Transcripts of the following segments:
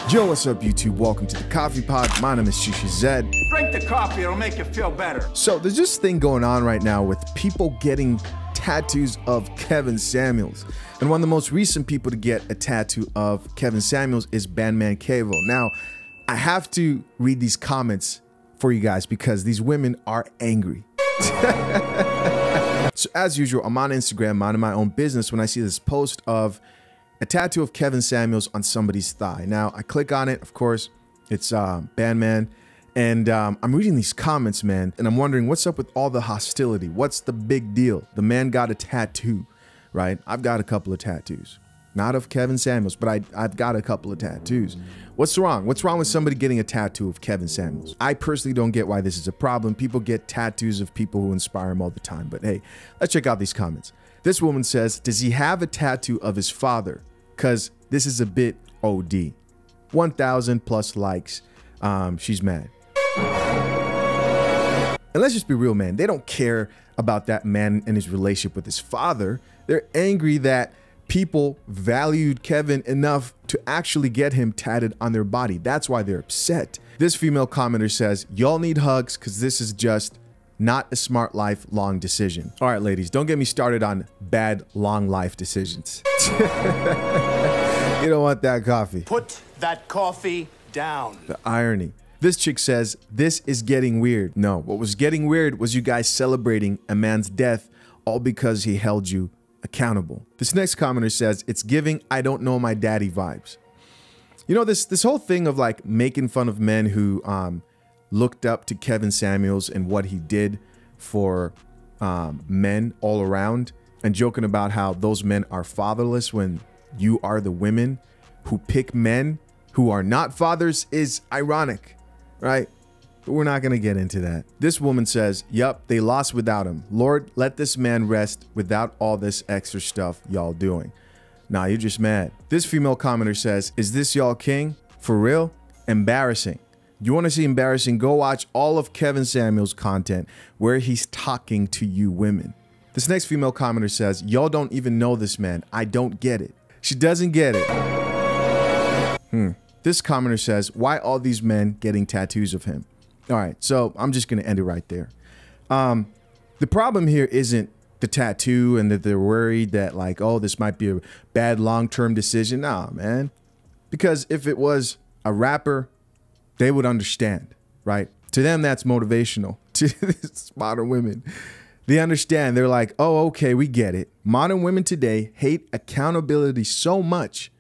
Yo, what's up, YouTube? Welcome to the Coffee Pod. My name is Shishi Zed. Drink the coffee, it'll make you feel better. So there's this thing going on right now with people getting tattoos of Kevin Samuels. And one of the most recent people to get a tattoo of Kevin Samuels is Bandman Kevo. Now, I have to read these comments for you guys because these women are angry. So as usual, I'm on Instagram, minding my own business, when I see this post of a tattoo of Kevin Samuels on somebody's thigh. Now, I click on it, of course, it's Bandman, and I'm reading these comments, man, and I'm wondering what's up with all the hostility? What's the big deal? The man got a tattoo, right? I've got a couple of tattoos. Not of Kevin Samuels, but I've got a couple of tattoos. What's wrong? What's wrong with somebody getting a tattoo of Kevin Samuels? I personally don't get why this is a problem. People get tattoos of people who inspire them all the time. But hey, let's check out these comments. This woman says, does he have a tattoo of his father? Because this is a bit OD. 1,000 plus likes. She's mad. And let's just be real, man. They don't care about that man and his relationship with his father. They're angry that people valued Kevin enough to actually get him tatted on their body. That's why they're upset. This female commenter says, y'all need hugs because this is just not a smart life long decision. All right, ladies, don't get me started on bad long life decisions. You don't want that coffee. Put that coffee down. The irony. This chick says, this is getting weird. No, what was getting weird was you guys celebrating a man's death all because he held you accountable. This next commenter says, it's giving I don't know my daddy vibes. You know, this whole thing of like making fun of men who looked up to Kevin Samuels and what he did for men all around, and joking about how those men are fatherless when you are the women who pick men who are not fathers is ironic, right? But we're not going to get into that. This woman says, yup, they lost without him. Lord, let this man rest without all this extra stuff y'all doing. Nah, you're just mad. This female commenter says, is this y'all king? For real? Embarrassing. You want to see embarrassing? Go watch all of Kevin Samuels' content where he's talking to you women. This next female commenter says, y'all don't even know this man. I don't get it. She doesn't get it. This commenter says, why all these men getting tattoos of him? All right, so I'm just going to end it right there. The problem here isn't the tattoo and that they're worried that like, oh, this might be a bad long-term decision. Nah, man. Because if it was a rapper, they would understand, right? To them, that's motivational. To these modern women, they understand. They're like, oh, okay, we get it. Modern women today hate accountability so much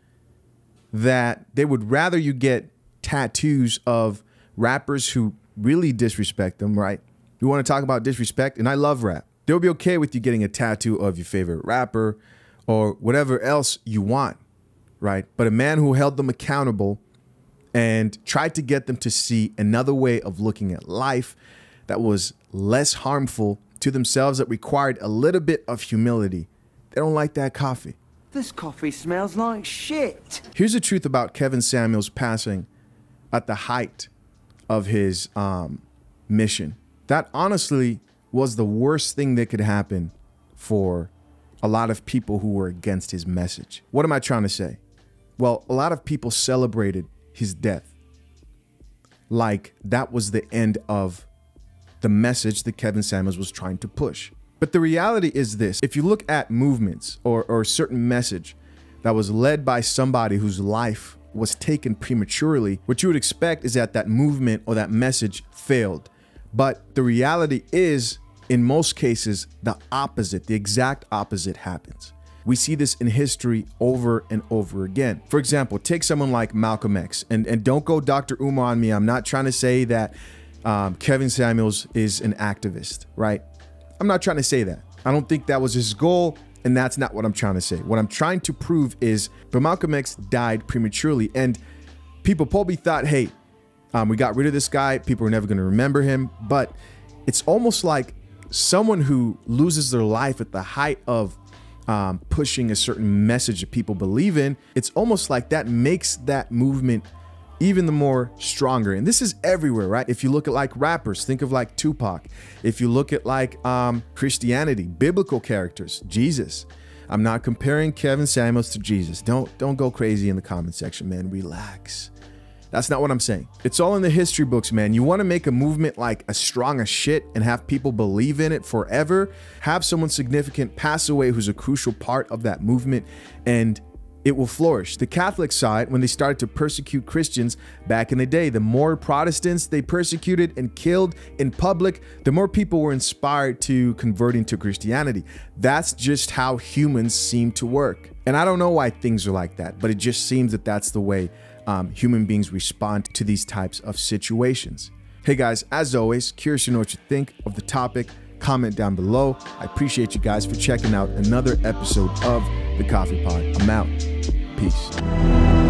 that they would rather you get tattoos of rappers who really disrespect them, right? You want to talk about disrespect? And I love rap. They'll be okay with you getting a tattoo of your favorite rapper or whatever else you want, right? But a man who held them accountable and tried to get them to see another way of looking at life that was less harmful to themselves, that required a little bit of humility. They don't like that coffee. This coffee smells like shit. Here's the truth about Kevin Samuels passing at the height of his mission. That honestly was the worst thing that could happen for a lot of people who were against his message. What am I trying to say? Well, a lot of people celebrated his death like that was the end of the message that Kevin Samuels was trying to push. But the reality is this: if you look at movements or a certain message that was led by somebody whose life was taken prematurely, what you would expect is that that movement or that message failed. But the reality is, in most cases, the opposite, the exact opposite happens. We see this in history over and over again. For example, take someone like Malcolm X, and don't go Dr. Umar on me. I'm not trying to say that Kevin Samuels is an activist, right? I'm not trying to say that. I don't think that was his goal, and that's not what I'm trying to say. What I'm trying to prove is, but Malcolm X died prematurely, and people probably thought, hey, we got rid of this guy. People are never going to remember him. But it's almost like someone who loses their life at the height of pushing a certain message that people believe in, it's almost like that makes that movement even the more stronger. And this is everywhere, right? If you look at like rappers, think of like Tupac. If you look at like Christianity, biblical characters, Jesus. I'm not comparing Kevin Samuels to Jesus. Don't go crazy in the comment section, man. Relax. That's not what I'm saying. It's all in the history books, man. You want to make a movement like as strong as shit and have people believe in it forever, have someone significant pass away who's a crucial part of that movement, and it will flourish. The Catholic side, when they started to persecute Christians back in the day, the more Protestants they persecuted and killed in public, the more people were inspired to converting to Christianity. That's just how humans seem to work. And I don't know why things are like that, but it just seems that that's the way human beings respond to these types of situations. Hey guys, as always, curious to know what you think of the topic. Comment down below. I appreciate you guys for checking out another episode of The Coffee Pod. I'm out. Peace.